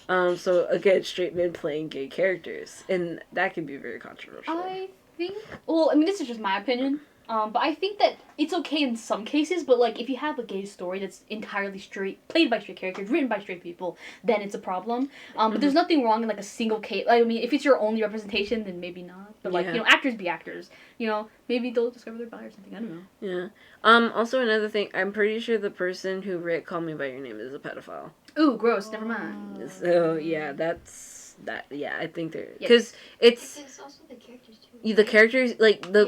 So again, straight men playing gay characters, and that can be very controversial. I think. Well, I mean, this is just my opinion. But I think that it's okay in some cases, but like if you have a gay story that's entirely straight, played by straight characters, written by straight people, then it's a problem. But there's nothing wrong in like a single case. I mean, if it's your only representation, then maybe not. But like actors be actors. Maybe they'll discover their bi or something. I don't know. Yeah. Also another thing, I'm pretty sure the person who wrote Call Me by Your Name is a pedophile. Ooh, gross. Never mind. So yeah, that's that. Yeah, I think they're because it's also the characters too. right? The characters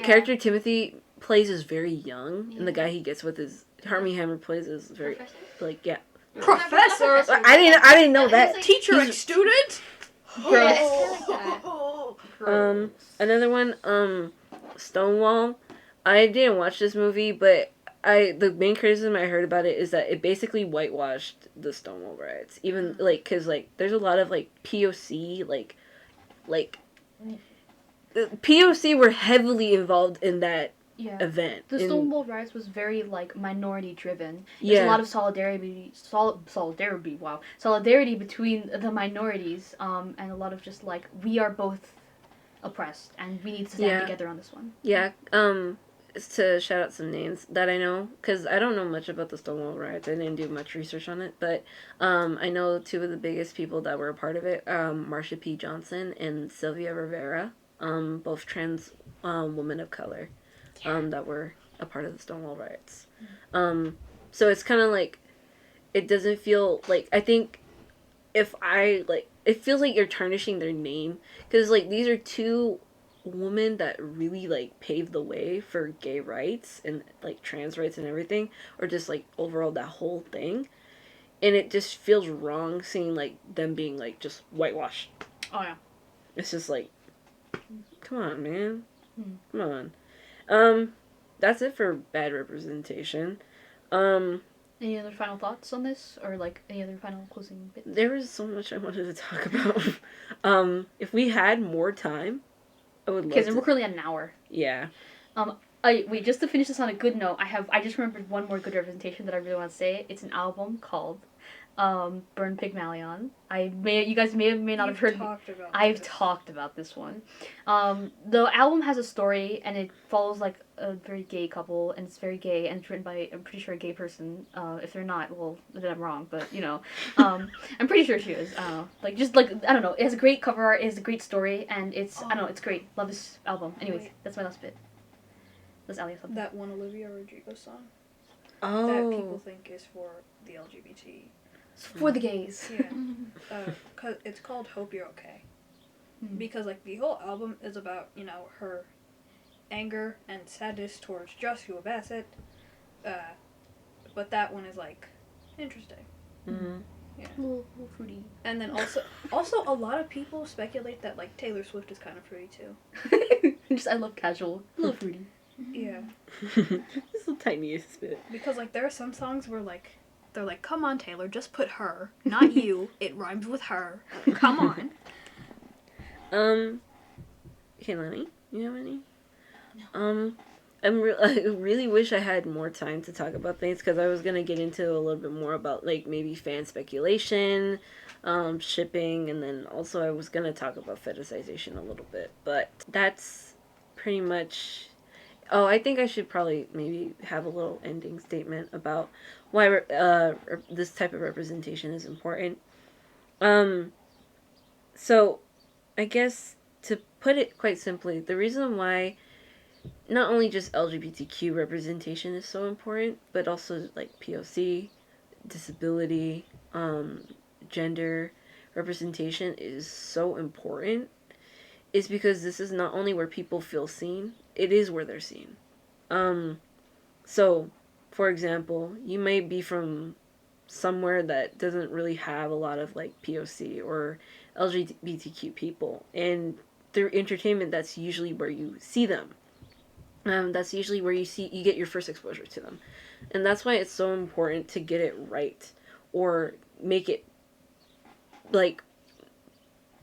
character Timothy plays is very young, and the guy he gets with is Armie Hammer plays is very Professor? Professor. I didn't know that. Teacher and student. Yeah, it's kind of like that. Another one, Stonewall. I didn't watch this movie, but the main criticism I heard about it is that it basically whitewashed the Stonewall riots. Even because there's a lot of POC POC were heavily involved in that event. The Stonewall riots was very minority driven. There's a lot of solidarity between the minorities, and a lot of just we are both oppressed and we need to stand together on this one. Yeah. To shout out some names that I know, because I don't know much about the Stonewall riots. I didn't do much research on it, but I know two of the biggest people that were a part of it, Marsha P. Johnson and Sylvia Rivera, both trans women of color. That were a part of the Stonewall riots. So it's kind of it doesn't feel I think if it feels like you're tarnishing their name, because these are two women that really paved the way for gay rights and trans rights and everything, or just overall that whole thing, and it just feels wrong seeing them being just whitewashed. Oh yeah, it's just come on, man. Come on. That's it for bad representation. Any other final thoughts on this, or any other final closing bits? There was so much I wanted to talk about. If we had more time, I would love to. Because we're currently at an hour. Yeah. Wait, just to finish this on a good note, I just remembered one more good representation that I really want to say. It's an album called Burn Pygmalion. You guys may not have heard. I've talked about this one. The album has a story, and it follows a very gay couple, and it's very gay, and it's written by, I'm pretty sure, a gay person. If they're not, well, then I'm wrong, but I'm pretty sure she is. I don't know. It has a great cover art. It has a great story, and it's I don't know. It's great. Love this album. Anyways, that's my last bit. Let's Ali something. That one Olivia Rodrigo song. Oh. That people think is for the LGBT. It's for the gays. Yeah. Cause it's called Hope You're Okay. Because the whole album is about her anger and sadness towards Joshua Bassett. But that one is interesting. Mm-hmm. Yeah. A little fruity. And then also a lot of people speculate that Taylor Swift is kind of fruity too. I love casual. A little fruity. Yeah. Just the tiniest bit. Because there are some songs where they're come on Taylor, just put her, not you. It rhymes with her. Come on. Okay, Lenny, you have any? No. I really wish I had more time to talk about things, because I was gonna get into a little bit more about maybe fan speculation, shipping, and then also I was gonna talk about fetishization a little bit, but that's pretty much. Oh, I think I should probably maybe have a little ending statement about why this type of representation is important. So, I guess to put it quite simply, the reason why not only just LGBTQ representation is so important, but also POC, disability, gender representation is so important is because this is not only where people feel seen, it is where they're seen. So, for example, you may be from somewhere that doesn't really have a lot of like POC or LGBTQ people, and through entertainment, that's usually where you see them. That's usually where you get your first exposure to them, and that's why it's so important to get it right or make it like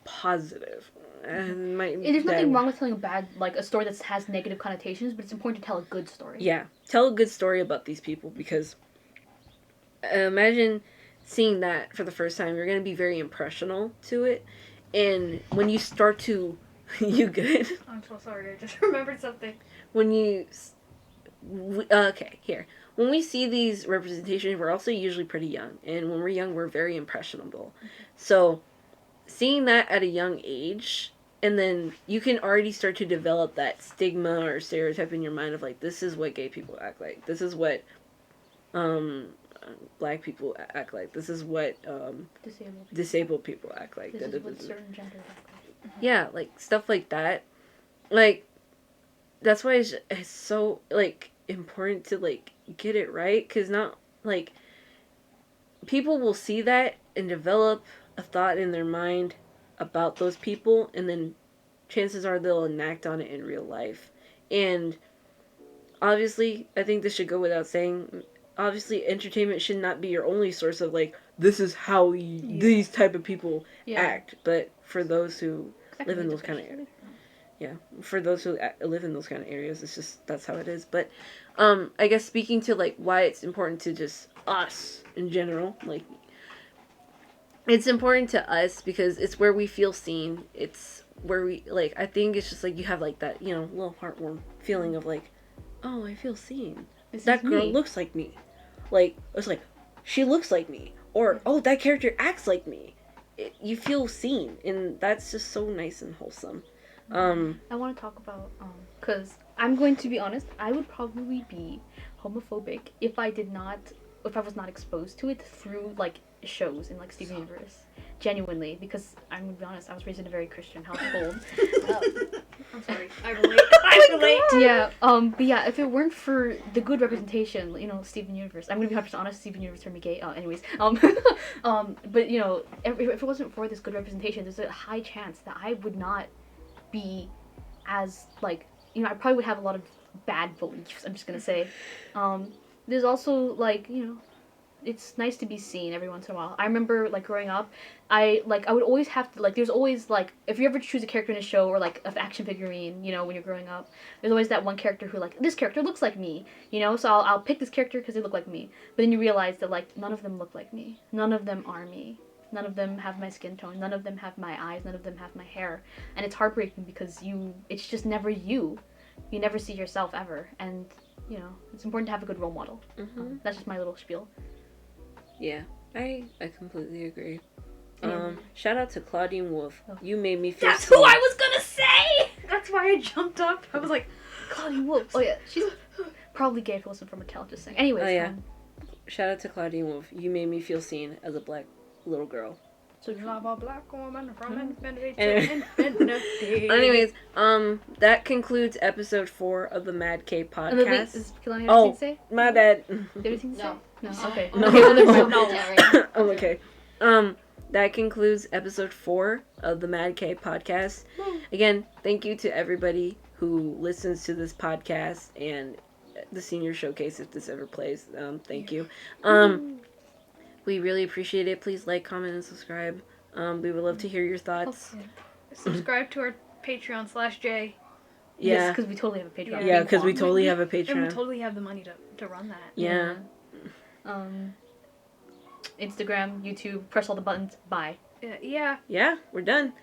positive. And there's nothing wrong with telling a story that has negative connotations, but it's important to tell a good story. Yeah, tell a good story about these people, because imagine seeing that for the first time. You're going to be very impressional to it, and when you start to you good? I'm so sorry, I just remembered something. When you okay, here, when we see these representations, we're also usually pretty young, and when we're young, we're very impressionable. So seeing that at a young age, and then you can already start to develop that stigma or stereotype in your mind of like, this is what gay people act like, this is what black people act like, this is what disabled people act like, this is what certain genders act like. Yeah, like stuff like that. Like, that's why it's so like important to like get it right, because not like people will see that and develop a thought in their mind about those people, and then chances are they'll enact on it in real life. And obviously, I think this should go without saying, obviously entertainment should not be your only source of like, this is how these type of people act. But for those who live in those kind of areas, for those who live in those kind of areas, it's just, that's how it is. But I guess speaking to like why it's important to just us in general, like, it's important to us because it's where we feel seen. It's where we, like, I think it's just like you have like that, you know, little heartwarm feeling of like, oh, I feel seen. That girl looks like me. Like, it's like, she looks like me. Or, oh, that character acts like me. You feel seen, and that's just so nice and wholesome. I want to talk about, because I'm going to be honest, I would probably be homophobic if I was not exposed to it through, like, shows in, like, Steven Universe. Genuinely, because I'm going to be honest, I was raised in a very Christian household. I'm sorry, I relate. Yeah, but yeah, if it weren't for the good representation, you know, Steven Universe, I'm going to be 100% honest, Steven Universe turned me gay, anyways, but, you know, if it wasn't for this good representation, there's a high chance that I would not be as, like, you know, I probably would have a lot of bad beliefs, I'm just gonna say. There's also, like, you know, it's nice to be seen every once in a while. I remember, like, growing up, I would always have to, like, there's always, like, if you ever choose a character in a show or, like, an action figurine, you know, when you're growing up, there's always that one character who, like, this character looks like me, you know, so I'll pick this character because they look like me. But then you realize that, like, none of them look like me. None of them are me. None of them have my skin tone. None of them have my eyes. None of them have my hair. And it's heartbreaking because it's just never you. You never see yourself ever. And, you know, it's important to have a good role model. Mm-hmm. That's just my little spiel. Yeah, I completely agree. Shout out to Claudine Wolf. Oh. You made me feel. That's who I was gonna say. That's why I jumped up. I was like, Claudine Wolf. Oh yeah, she's probably gay if it wasn't from Mattel. Just saying. Anyways. Oh yeah. Shout out to Claudine Wolf. You made me feel seen as a black little girl. So you love a black woman from infinity to Anyway. infinity. Anyways, that concludes episode 4 of the Mad K podcast. Wait, does Kilani have anything to say? My bad. Do you have anything to say? No. Okay. No. Okay, well, never mind. I'm okay. That concludes episode 4 of the Mad K podcast. Again, thank you to everybody who listens to this podcast and the senior showcase if this ever plays. Thank you. We really appreciate it. Please like, comment, and subscribe. We would love to hear your thoughts. Subscribe to our Patreon/J. Yeah. Yes, because we totally have a Patreon. Yeah, because we totally have a Patreon. And we totally have the money to run that. Yeah. Instagram, YouTube, press all the buttons. Bye. Yeah. Yeah, we're done.